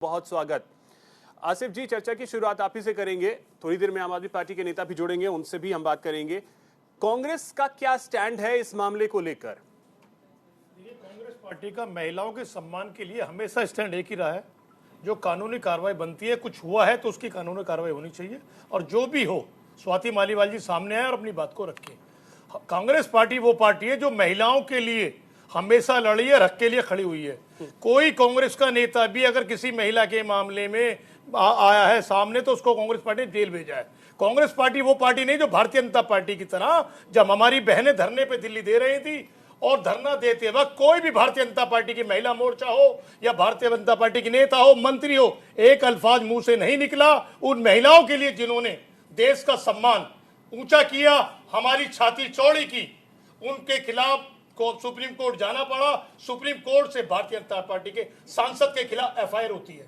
बहुत स्वागत। आसिफ जी, चर्चा की शुरुआत आप ही से करेंगे। थोड़ी देर में आम आदमी पार्टी के नेता भी जुड़ेंगे, उनसे भी हम बात करेंगे। कांग्रेस का क्या स्टैंड है इस मामले को लेकर? कांग्रेस पार्टी का महिलाओं के सम्मान के लिए हमेशा स्टैंड एक ही रहा है। जो कानूनी कार्रवाई बनती है, कुछ हुआ है तो उसकी कानूनी कार्रवाई होनी चाहिए, और जो भी हो स्वाति मालीवाल जी सामने आए और अपनी बात को रखे। कांग्रेस पार्टी वो पार्टी है जो महिलाओं के लिए हमेशा लड़ी है, हक के लिए खड़ी हुई है। कोई कांग्रेस का नेता भी अगर किसी महिला के मामले में आया है सामने तो उसको कांग्रेस पार्टी जेल भेजा है। कांग्रेस पार्टी वो पार्टी नहीं जो भारतीय जनता पार्टी की तरह, जब हमारी बहनें धरने पे दिल्ली दे रही थी और धरना देते वक्त कोई भी भारतीय जनता पार्टी की महिला मोर्चा हो या भारतीय जनता पार्टी की नेता हो, मंत्री हो, एक अल्फाज मुंह से नहीं निकला उन महिलाओं के लिए जिन्होंने देश का सम्मान ऊंचा किया, हमारी छाती चौड़ी की। उनके खिलाफ को सुप्रीम कोर्ट जाना पड़ा। सुप्रीम कोर्ट से भारतीय जनता पार्टी के सांसद के खिलाफ एफआईआर होती है।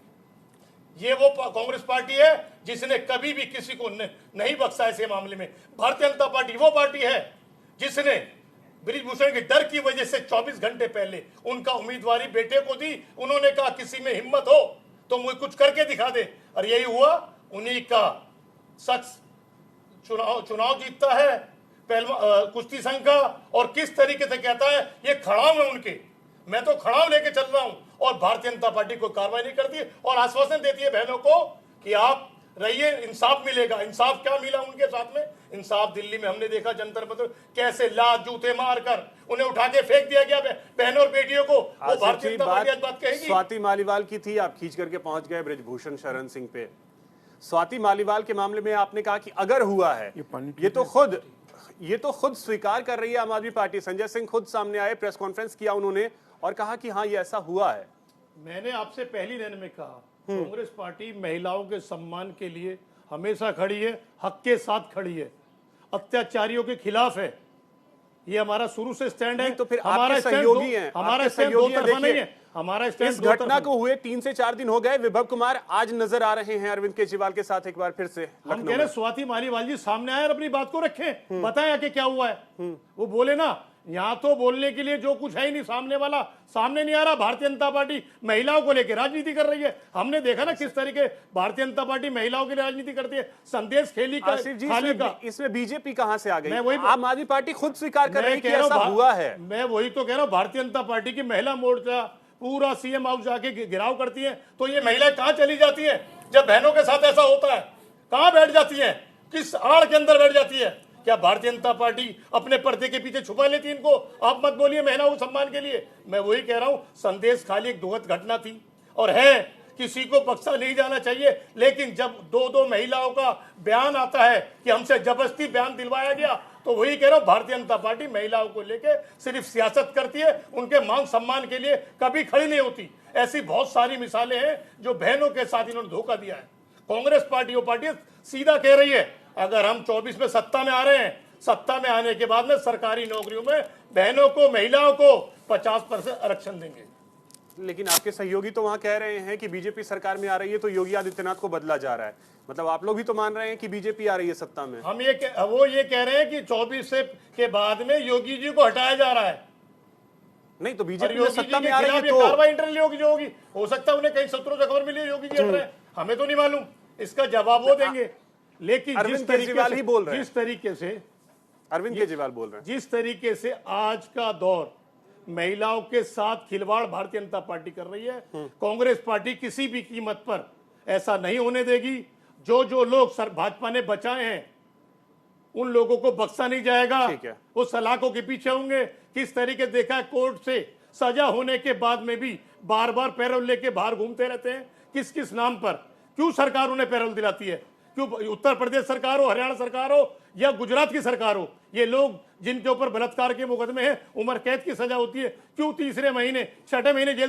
ये वो कांग्रेस पार्टी है जिसने कभी भी किसी को नहीं बख्शा ऐसे मामले में। भारतीय जनता पार्टी वो पार्टी है जिसने ब्रिजभूषण के डर की वजह से 24 घंटे पहले उनका उम्मीदवारी बेटे को दी। उन्होंने कहा किसी में हिम्मत हो तो मुझे कुछ करके दिखा दे, और यही हुआ। उन्हीं का शख्स चुनाव जीतता है कुश्ती संघ का, और किस तरीके से कहता है ये खड़ाऊ है उनके, मैं तो खड़ाऊ लेके चल रहा हूं, और भारतीय जनता पार्टी को कार्रवाई नहीं करती और आश्वासन देती है बहनों को कि आप रहिए, इंसाफ मिलेगा। इंसाफ क्या मिला उनके साथ में? इंसाफ दिल्ली में हमने देखा जंतर मंतर कैसे लात जूते मारकर उन्हें उठा के फेंक दिया गया बहनों और बेटियों को। वो भारतीय जनता पार्टी आज बात कहेगी। स्वाति मालीवाल की थी, आप खींच करके पहुंच गए ब्रिजभूषण शरण सिंह पे। स्वाति मालीवाल के मामले में आपने कहा कि अगर हुआ है, ये तो खुद स्वीकार कर रही है आम आदमी पार्टी। संजय सिंह खुद सामने आए, प्रेस कॉन्फ्रेंस किया उन्होंने और कहा कि हाँ ये ऐसा हुआ है। मैंने आपसे पहली दिन में कहा कांग्रेस पार्टी महिलाओं के सम्मान के लिए हमेशा खड़ी है, हक के साथ खड़ी है, अत्याचारियों के खिलाफ है। ये हमारा शुरू से स्टैंड है। तो फिर हमारा सहयोगी हैं, हमारा स्टैंड दो तरफा नहीं है। हमारा स्टैंड इस घटना को हुए 3 से 4 दिन हो गए। विभव कुमार आज नजर आ रहे हैं अरविंद केजरीवाल के साथ एक बार फिर से। हम कह रहे स्वाति मालीवाल जी सामने आए और अपनी बात को रखें, बताएं कि क्या हुआ है। वो बोले ना, यहाँ तो बोलने के लिए जो कुछ है ही नहीं, सामने वाला सामने नहीं आ रहा। भारतीय जनता पार्टी महिलाओं को लेकर राजनीति कर रही है। हमने देखा ना किस तरीके भारतीय जनता पार्टी महिलाओं के लिए राजनीति करती है। संदेश खाली का इसमें बीजेपी कहां से आ गई? मैं वही आम आदमी पार्टी खुद स्वीकार कर रही है कि ऐसा हुआ है। मैं वही तो कह रहा हूँ, भारतीय जनता पार्टी की महिला मोर्चा पूरा सीएम हाउस जाके गिराव करती है, तो ये महिलाएं कहां चली जाती है जब बहनों के साथ ऐसा होता है? कहां बैठ जाती है? किस आड़ के अंदर बैठ जाती है? क्या भारतीय जनता पार्टी अपने पर्दे के पीछे छुपा लेती है इनको? आप मत बोलिए महिलाओं के सम्मान के लिए। मैं वही कह रहा हूं, संदेश खाली एक दुखद घटना थी और है, किसी को बख्शा नहीं जाना चाहिए। लेकिन जब दो महिलाओं का बयान आता है कि हमसे जबरदस्ती बयान दिलवाया गया, तो वही कह रहा हूं, भारतीय जनता पार्टी महिलाओं को लेकर सिर्फ सियासत करती है, उनके मान सम्मान के लिए कभी खड़ी नहीं होती। ऐसी बहुत सारी मिसालें हैं जो बहनों के साथ इन्होंने धोखा दिया है। कांग्रेस पार्टी वो पार्टी सीधा कह रही है, अगर हम 24 में सत्ता में आ रहे हैं, सत्ता में आने के बाद में सरकारी नौकरियों में बहनों को, महिलाओं को 50% आरक्षण देंगे। लेकिन आपके सहयोगी तो वहां कह रहे हैं कि बीजेपी सरकार में आ रही है तो योगी आदित्यनाथ को बदला जा रहा है। मतलब आप लोग भी तो मान रहे हैं कि बीजेपी आ रही है सत्ता में। हम ये कह रहे हैं कि 24 के बाद में योगी जी को हटाया जा रहा है। नहीं तो बीजेपी सत्ता में आ रही है तो कार्रवाई इंटरनल योगी जो होगी, हो सकता है उन्हें कई सूत्रों से खबर मिली योगी जी हट रहे हैं, हमें तो नहीं मालूम, इसका जवाब वो देंगे। लेकिन अरविंद केजरीवाल ही बोल रहे हैं, जिस तरीके से अरविंद केजरीवाल बोल रहे हैं, जिस तरीके से आज का दौर महिलाओं के साथ खिलवाड़ भारतीय जनता पार्टी कर रही है, कांग्रेस पार्टी किसी भी कीमत पर ऐसा नहीं होने देगी। जो लोग भाजपा ने बचाए हैं उन लोगों को बख्शा नहीं जाएगा। वो सलाखों के पीछे होंगे। किस तरीके देखा है, कोर्ट से सजा होने के बाद में भी बार बार पैरोल लेके बाहर घूमते रहते हैं। किस किस नाम पर? क्यों सरकार उन्हें पैरोल दिलाती है? क्यों उत्तर प्रदेश सरकार हो, हरियाणा सरकार हो या गुजरात की सरकार हो, ये लोग जिनके ऊपर बलात्कार के मुकदमे हैं, उम्र कैद की सजा होती है, क्यों तीसरे महीने, छठे महीने जेल से